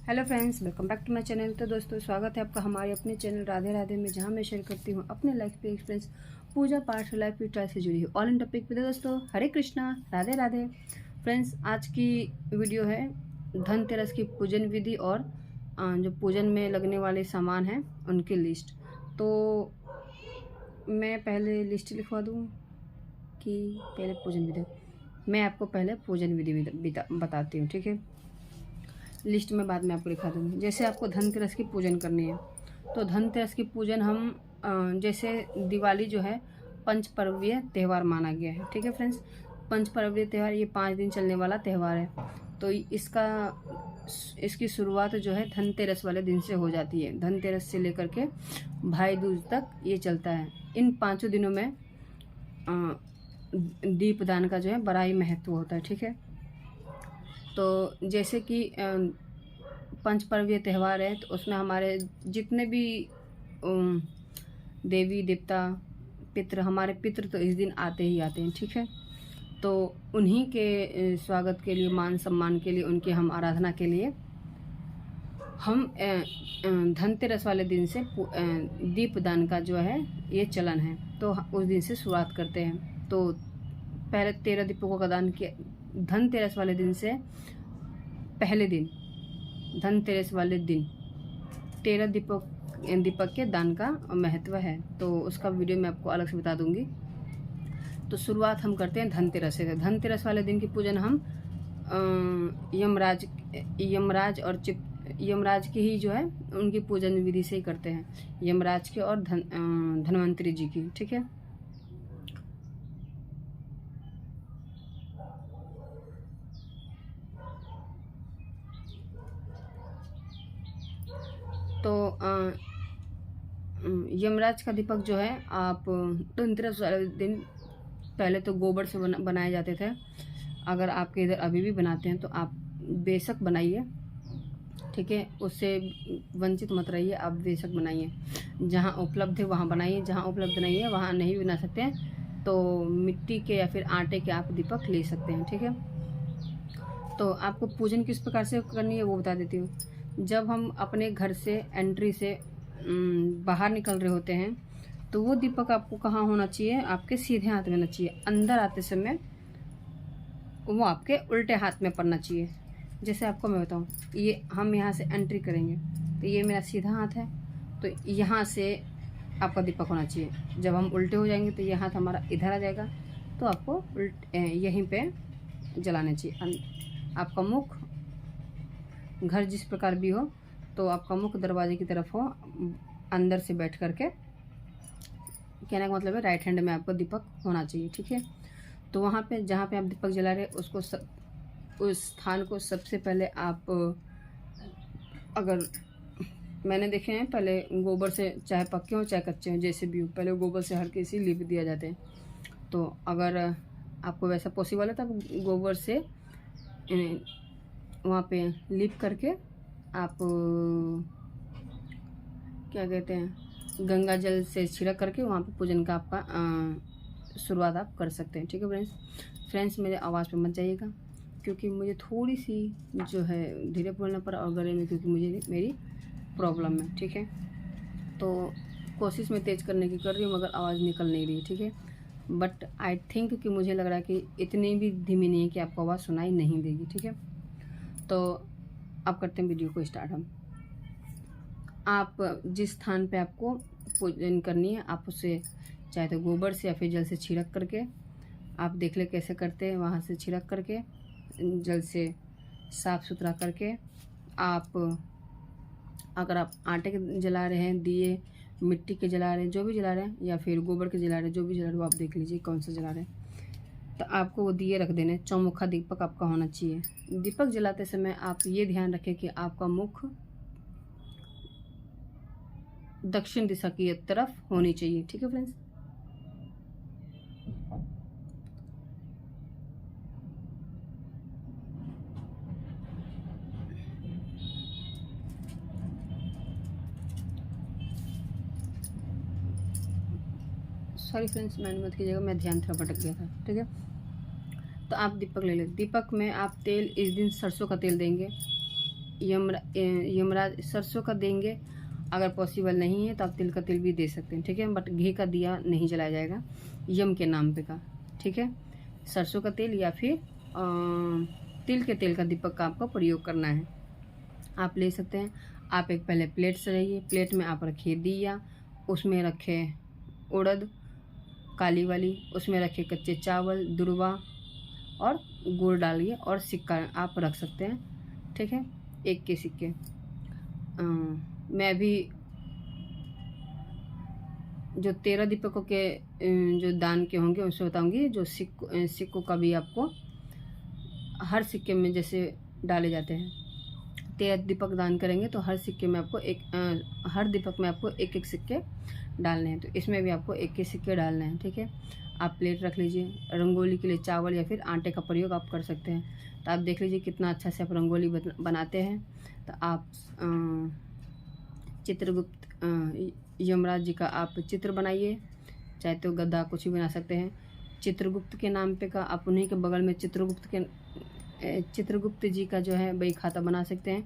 Hello friends, welcome back to my channel. तो दोस्तों, स्वागत है आपका हमारे अपने चैनल राधे राधे में, जहां मैं शेयर करती हूं अपने लाइफ पे एक्सपीरियंस, पूजा पाठ, लाइफ स्टाइल से जुड़ी हुई ऑल इन टॉपिक पे। तो दोस्तों, हरे कृष्णा, राधे राधे। फ्रेंड्स, आज की वीडियो है धनतेरस की पूजन विधि और जो पूजन में लगने वाले सामान हैं उनकी लिस्ट। तो मैं पहले लिस्ट लिखवा दूँ कि पहले पूजन विधि? मैं आपको पहले पूजन विधि बताती हूँ, ठीक है। लिस्ट में बाद में आपको लिखा दूँगी। जैसे आपको धनतेरस की पूजन करनी है, तो धनतेरस की पूजन हम जैसे दिवाली जो है पंचपर्वीय त्यौहार माना गया है, ठीक है फ्रेंड्स। पंचपर्वीय त्यौहार ये 5 दिन चलने वाला त्यौहार है। तो इसकी शुरुआत जो है धनतेरस वाले दिन से हो जाती है। धनतेरस से लेकर के भाई दूज तक ये चलता है। इन 5 दिनों में दीपदान का जो है बड़ा ही महत्व होता है, ठीक है। तो जैसे कि पंचपर्वीय त्यौहार है, तो उसमें हमारे जितने भी देवी देवता पितृ, हमारे पितृ तो इस दिन आते ही आते हैं, ठीक है। तो उन्हीं के स्वागत के लिए, मान सम्मान के लिए, उनकी हम आराधना के लिए हम धनतेरस वाले दिन से दीपदान का जो है ये चलन है, तो उस दिन से शुरुआत करते हैं। तो पहले 13 दीपकों का दान किया। धनतेरस वाले दिन से पहले दिन, धनतेरस वाले दिन 13 दीपक के दान का महत्व है, तो उसका वीडियो मैं आपको अलग से बता दूंगी। तो शुरुआत हम करते हैं धनतेरस से। धनतेरस वाले दिन की पूजन हम यमराज और यमराज की ही जो है उनकी पूजन विधि से ही करते हैं, यमराज के और धन्वंतरी जी की, ठीक है। तो यमराज का दीपक जो है आप धनतेरस वाले दिन पहले तो गोबर से बनाए जाते थे। अगर आपके इधर अभी भी बनाते हैं तो आप बेशक बनाइए, ठीक है। उससे वंचित मत रहिए, आप बेशक बनाइए। जहाँ उपलब्ध है वहाँ बनाइए, जहाँ उपलब्ध नहीं है वहाँ नहीं बना सकते हैं तो मिट्टी के या फिर आटे के आप दीपक ले सकते हैं, ठीक है। तो आपको पूजन किस प्रकार से करनी है वो बता देती हूँ। जब हम अपने घर से एंट्री से बाहर निकल रहे होते हैं, तो वो दीपक आपको कहाँ होना चाहिए? आपके सीधे हाथ में होना चाहिए। अंदर आते समय वो आपके उल्टे हाथ में पड़ना चाहिए। जैसे आपको मैं बताऊँ, ये हम यहाँ से एंट्री करेंगे तो ये मेरा सीधा हाथ है, तो यहाँ से आपका दीपक होना चाहिए। जब हम उल्टे हो जाएंगे तो ये हाथ हमारा इधर आ जाएगा, तो आपको यहीं पे जलाना चाहिए। आपका मुख, घर जिस प्रकार भी हो, तो आपका मुख दरवाजे की तरफ हो, अंदर से बैठ करके। कहने का मतलब है राइट हैंड में आपको दीपक होना चाहिए, ठीक है। तो वहाँ पे जहाँ पे आप दीपक जला रहे उसको उस स्थान को सबसे पहले आप, अगर मैंने देखे हैं पहले गोबर से, चाहे पक्के हो चाहे कच्चे हो, जैसे भी हो, पहले गोबर से हल्के से लिप दिया जाते हैं। तो अगर आपको वैसा पॉसिबल है तो आप गोबर से वहाँ पे लिप करके आप क्या कहते हैं, गंगा जल से छिड़क करके वहाँ पे पूजन का आपका शुरुआत आप कर सकते हैं, ठीक है फ्रेंड्स। मेरे आवाज़ पे मत जाइएगा, क्योंकि मुझे थोड़ी सी जो है धीरे बोलना पड़ा और गले में, क्योंकि मुझे मेरी प्रॉब्लम है, ठीक है। तो कोशिश मैं तेज़ करने की कर रही हूँ, मगर आवाज़ निकल नहीं रही है, ठीक है। बट आई थिंक कि मुझे लग रहा है कि इतनी भी धीमी नहीं है कि आपको आवाज़ सुनाई नहीं देगी, ठीक है। तो अब करते हैं वीडियो को स्टार्ट। हम आप जिस स्थान पे आपको पूजन करनी है, आप उसे चाहे तो गोबर से या फिर जल से छिड़क करके, आप देख ले कैसे करते हैं, वहाँ से छिड़क करके जल से साफ़ सुथरा करके आप, अगर आप आटे के जला रहे हैं, दिए मिट्टी के जला रहे हैं, जो भी जला रहे हैं, या फिर गोबर के जला रहे हैं, जो भी जला रहे हैं वो आप देख लीजिए कौन सा जला रहे हैं। तो आपको वो दिए रख देने, चौमुखा दीपक आपका होना चाहिए। दीपक जलाते समय आप ये ध्यान रखें कि आपका मुख दक्षिण दिशा की तरफ होनी चाहिए, ठीक है फ्रेंड्स। सॉरी फ्रेंड्स, मैंने मत कीजिएगा, मैं ध्यान थोड़ा भटक गया था, ठीक है। तो आप दीपक ले लें। दीपक में आप तेल, इस दिन सरसों का तेल देंगे, यमराज सरसों का देंगे। अगर पॉसिबल नहीं है तो आप तिल का तेल भी दे सकते हैं, ठीक है, बट घी का दिया नहीं जलाया जाएगा यम के नाम पे का, ठीक है। सरसों का तेल या फिर तिल के तेल का दीपक का आपको प्रयोग करना है, आप ले सकते हैं। आप एक पहले प्लेट सजाइए, प्लेट में आप रखिए दिया, उसमें रखे उड़द काली वाली, उसमें रखे कच्चे चावल, दुर्वा और गुड़ डालिए और सिक्का आप रख सकते हैं, ठीक है, 1 के सिक्के। मैं अभी जो 13 दीपकों के जो दान के होंगे उनसे बताऊंगी। जो सिक्कों का भी आपको हर सिक्के में जैसे डाले जाते हैं, 13 दीपक दान करेंगे तो हर सिक्के में आपको हर दीपक में आपको 1-1 सिक्के डालने हैं, तो इसमें भी आपको 1 के सिक्के डालने हैं, ठीक है। आप प्लेट रख लीजिए। रंगोली के लिए चावल या फिर आटे का प्रयोग आप कर सकते हैं। तो आप देख लीजिए कितना अच्छा से आप रंगोली बनाते हैं। तो आप चित्रगुप्त यमराज जी का आप चित्र बनाइए, चाहे तो गद्दा कुछ भी बना सकते हैं। चित्रगुप्त के नाम पे का आप उन्हीं के बगल में चित्रगुप्त जी का जो है बही खाता बना सकते हैं।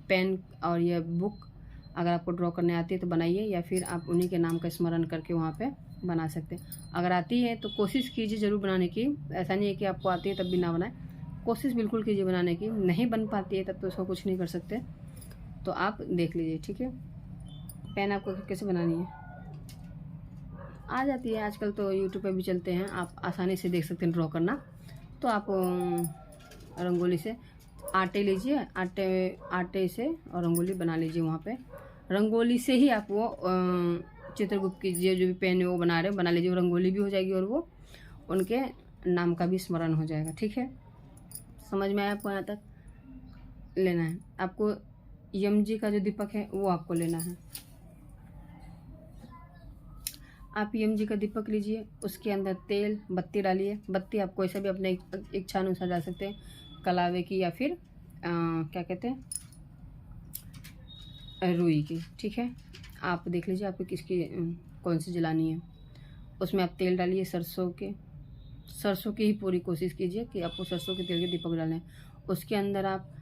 पेन और यह बुक अगर आपको ड्रॉ करने आती है तो बनाइए, या फिर आप उन्हीं के नाम का स्मरण करके वहाँ पे बना सकते हैं। अगर आती है तो कोशिश कीजिए ज़रूर बनाने की, ऐसा नहीं है कि आपको आती है तब भी ना बनाए, कोशिश बिल्कुल कीजिए बनाने की। नहीं बन पाती है तब तो उसको कुछ नहीं कर सकते, तो आप देख लीजिए, ठीक है। पेन आपको कैसे बनानी है आ जाती है, आजकल तो यूट्यूब पे भी चलते हैं, आप आसानी से देख सकते हैं ड्रॉ करना। तो आप रंगोली से आटे लीजिए, आटे से और रंगोली बना लीजिए। वहाँ पे रंगोली से ही आप वो चित्रगुप्त की जो भी पेन है वो बना रहे हो बना लीजिए, वो रंगोली भी हो जाएगी और वो उनके नाम का भी स्मरण हो जाएगा, ठीक है। समझ में आया आपको? यहाँ तक लेना है आपको। यम जी का जो दीपक है वो आपको लेना है। आप यम जी का दीपक लीजिए, उसके अंदर तेल बत्ती डालिए। बत्ती आप कोई सा भी अपने इच्छा अनुसार डाल सकते हैं, कलावे की या फिर क्या कहते हैं रुई की, ठीक है। आप देख लीजिए आपको किसकी कौन सी जलानी है। उसमें आप तेल डालिए सरसों की ही पूरी कोशिश कीजिए कि आपको सरसों के तेल के दीपक डालें। उसके अंदर आप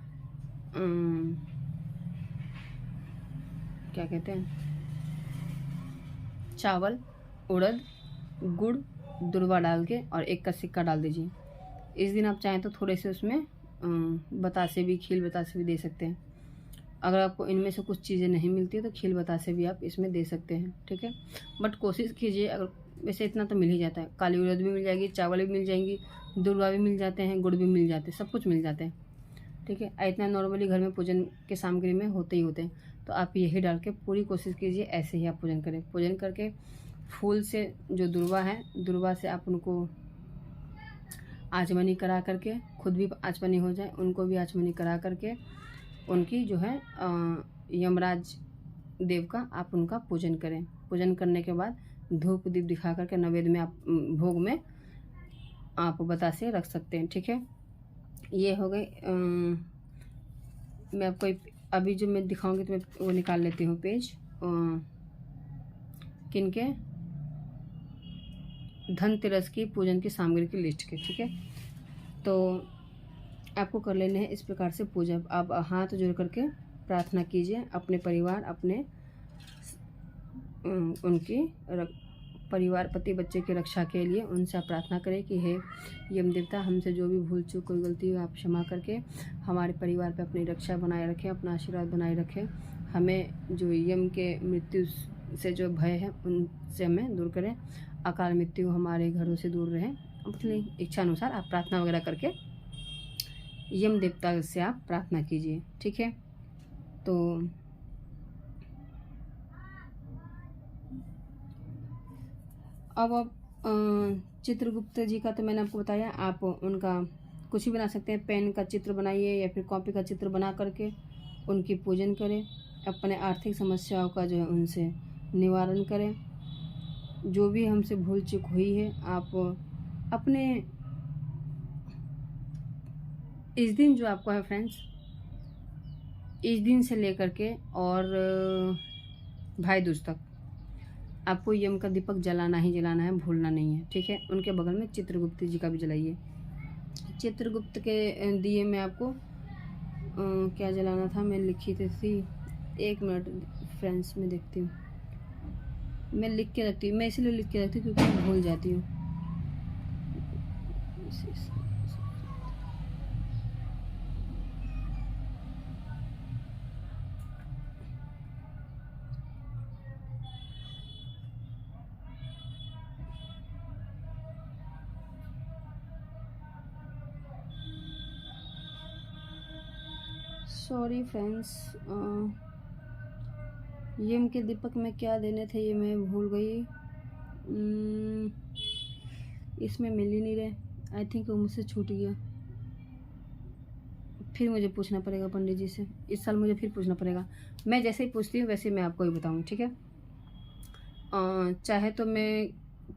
क्या कहते हैं चावल, उड़द, गुड़, दुर्वा डाल के और 1 का सिक्का डाल दीजिए। इस दिन आप चाहें तो थोड़े से उसमें खील बतासे भी दे सकते हैं। अगर आपको इनमें से कुछ चीज़ें नहीं मिलती है तो खील बतासे भी आप इसमें दे सकते हैं, ठीक है। बट कोशिश कीजिए, अगर वैसे इतना तो मिल ही जाता है, काली उड़द भी मिल जाएगी, चावल भी मिल जाएंगी, दुर्वा भी मिल जाते हैं, गुड़ भी मिल जाते हैं, सब कुछ मिल जाते हैं, ठीक है। इतना नॉर्मली घर में पूजन के सामग्री में होते ही होते हैं, तो आप यही डाल के पूरी कोशिश कीजिए ऐसे ही आप पूजन करें। पूजन करके फूल से जो दुर्वा है, दुर्वा से आप उनको आचमनी करा करके, खुद भी आचमनी हो जाए, उनको भी आचमनी करा करके उनकी जो है यमराज देव का आप उनका पूजन करें। पूजन करने के बाद धूप दीप दिखा करके नैवेद्य में आप भोग में आप बतासे रख सकते हैं, ठीक है। ये हो गए। मैं आपको अभी जो मैं दिखाऊंगी तो मैं वो निकाल लेती हूँ पेज किनके धनतेरस की पूजन की सामग्री की लिस्ट के, ठीक है। तो आपको कर लेने हैं इस प्रकार से पूजा। आप हाथ जोड़ करके प्रार्थना कीजिए अपने परिवार, अपने उनकी परिवार, पति बच्चे की रक्षा के लिए उनसे आप प्रार्थना करें कि हे यम देवता, हमसे जो भी भूल चूक कोई गलती हो आप क्षमा करके हमारे परिवार पे अपनी रक्षा बनाए रखें, अपना आशीर्वाद बनाए रखें। हमें जो यम के मृत्यु से जो भय है उनसे हमें दूर करें, अकाल मृत्यु हमारे घरों से दूर रहें। अपनी इच्छा अनुसार आप प्रार्थना वगैरह करके यम देवता से आप प्रार्थना कीजिए, ठीक है। तो अब चित्रगुप्त जी का तो मैंने आपको बताया, आप उनका कुछ भी बना सकते हैं। पेन का चित्र बनाइए या फिर कॉपी का चित्र बना करके उनकी पूजन करें। अपने आर्थिक समस्याओं का जो है उनसे निवारण करें। जो भी हमसे भूल चूक हुई है आप अपने इस दिन जो आपको है फ्रेंड्स, इस दिन से लेकर के और भाई दूज तक आपको यम का दीपक जलाना ही जलाना है, भूलना नहीं है, ठीक है। उनके बगल में चित्रगुप्त जी का भी जलाइए। चित्रगुप्त के दिए में आपको क्या जलाना था, मैं लिखी थी। 1 मिनट फ्रेंड्स, में देखती हूँ। मैं लिख के रखती हूँ, मैं इसलिए लिख के रखती हूँ क्योंकि मैं भूल जाती हूँ। सॉरी फ्रेंड्स, यम के दीपक में क्या देने थे ये मैं भूल गई। इसमें मिल ही नहीं रहे, आई थिंक वो मुझसे छूट गया। फिर मुझे पूछना पड़ेगा पंडित जी से, इस साल मुझे फिर पूछना पड़ेगा। मैं जैसे ही पूछती हूँ वैसे मैं आपको ही बताऊँ, ठीक है। चाहे तो मैं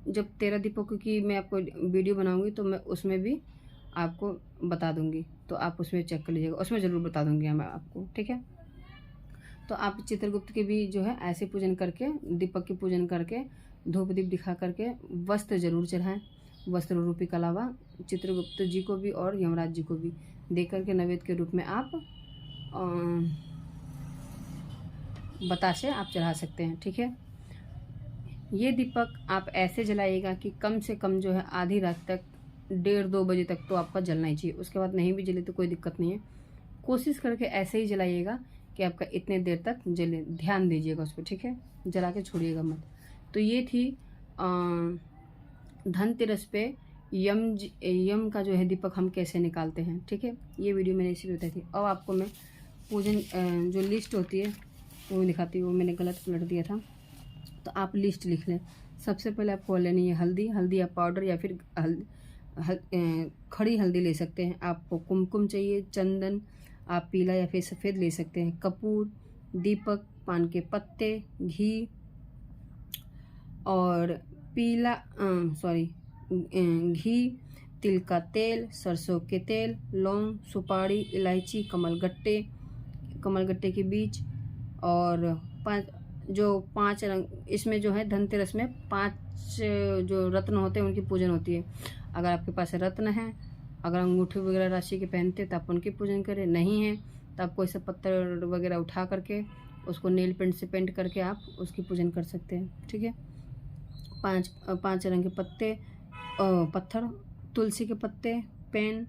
जब 13 दीपकों की मैं आपको वीडियो बनाऊँगी तो मैं उसमें भी आपको बता दूँगी, तो आप उसमें चेक कर लीजिएगा, उसमें ज़रूर बता दूँगी मैं आपको, ठीक है। तो आप चित्रगुप्त के भी जो है ऐसे पूजन करके, दीपक की पूजन करके, धूप दीप दिखा करके वस्त्र जरूर चढ़ाएं। वस्त्र रूपी के अलावा चित्रगुप्त जी को भी और यमराज जी को भी दे करके नैवेद्य के रूप में आप बतासे आप चढ़ा सकते हैं, ठीक है। ये दीपक आप ऐसे जलाइएगा कि कम से कम जो है आधी रात तक, 1:30-2 बजे तक तो आपका जलना ही चाहिए। उसके बाद नहीं भी जले तो कोई दिक्कत नहीं है। कोशिश करके ऐसे ही जलाइएगा कि आपका इतने देर तक जले, ध्यान दीजिएगा उस पर, ठीक है। जला के छोड़िएगा मत। तो ये थी धनतेरस पे यम का जो है दीपक हम कैसे निकालते हैं, ठीक है। ये वीडियो मैंने इसी बताई थी। अब आपको मैं पूजन जो लिस्ट होती है वो दिखाती हूँ। वो मैंने गलत पलट दिया था, तो आप लिस्ट लिख लें। सबसे पहले आपको लेनी है हल्दी। हल्दी या पाउडर या फिर खड़ी हल्दी ले सकते हैं। आपको कुमकुम चाहिए, चंदन, आप पीला या फिर सफ़ेद ले सकते हैं, कपूर, दीपक, पान के पत्ते, घी और पीला घी, तिल का तेल, सरसों के तेल, लौंग, सुपारी, इलायची, कमलगट्टे के बीज और 5 रंग। इसमें जो है धनतेरस में 5 जो रत्न होते हैं उनकी पूजन होती है। अगर आपके पास रत्न है, अगर अंगूठी वगैरह राशि के पहनते हैं तो आप उनकी पूजन करें, नहीं है तो आप कोई सा पत्थर वगैरह उठा करके उसको नेल पेंट से पेंट करके आप उसकी पूजन कर सकते हैं, ठीक है। 5 रंग के पत्थर, तुलसी के पत्ते, पेन,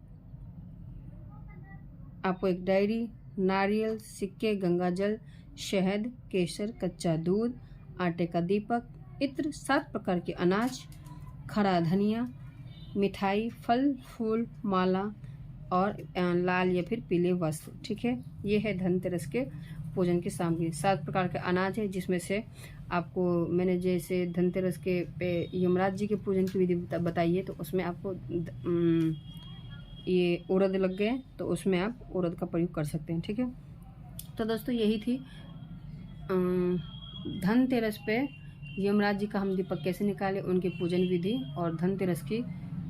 आपको एक डायरी, नारियल, सिक्के, गंगा जल, शहद, केसर, कच्चा दूध, आटे का दीपक, इत्र, 7 प्रकार के अनाज, खड़ा धनिया, मिठाई, फल फूल, माला और लाल या फिर पीले वस्त्र, ठीक है। ये है धनतेरस के पूजन की सामग्री। 7 प्रकार के अनाज है, जिसमें से आपको मैंने जैसे धनतेरस के पे यमराज जी के पूजन की विधि बताई है, तो उसमें आपको ये उड़द लग गए तो उसमें आप उड़द का प्रयोग कर सकते हैं, ठीक है। तो दोस्तों यही थी धनतेरस पे यमराज जी का हम दीपक कैसे निकाले, उनकी पूजन विधि और धनतेरस की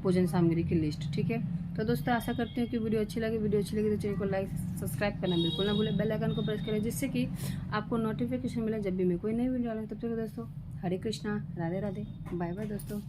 पूजन सामग्री की लिस्ट, ठीक है। तो दोस्तों आशा करती हूँ कि वीडियो अच्छी लगी तो चैनल को लाइक सब्सक्राइब करना बिल्कुल ना भूलें। बेल आइकन को प्रेस करें जिससे कि आपको नोटिफिकेशन मिले जब भी मैं कोई नई वीडियो डालूँ। तब तक दोस्तों हरे कृष्णा, राधे राधे, बाय बाय दोस्तों।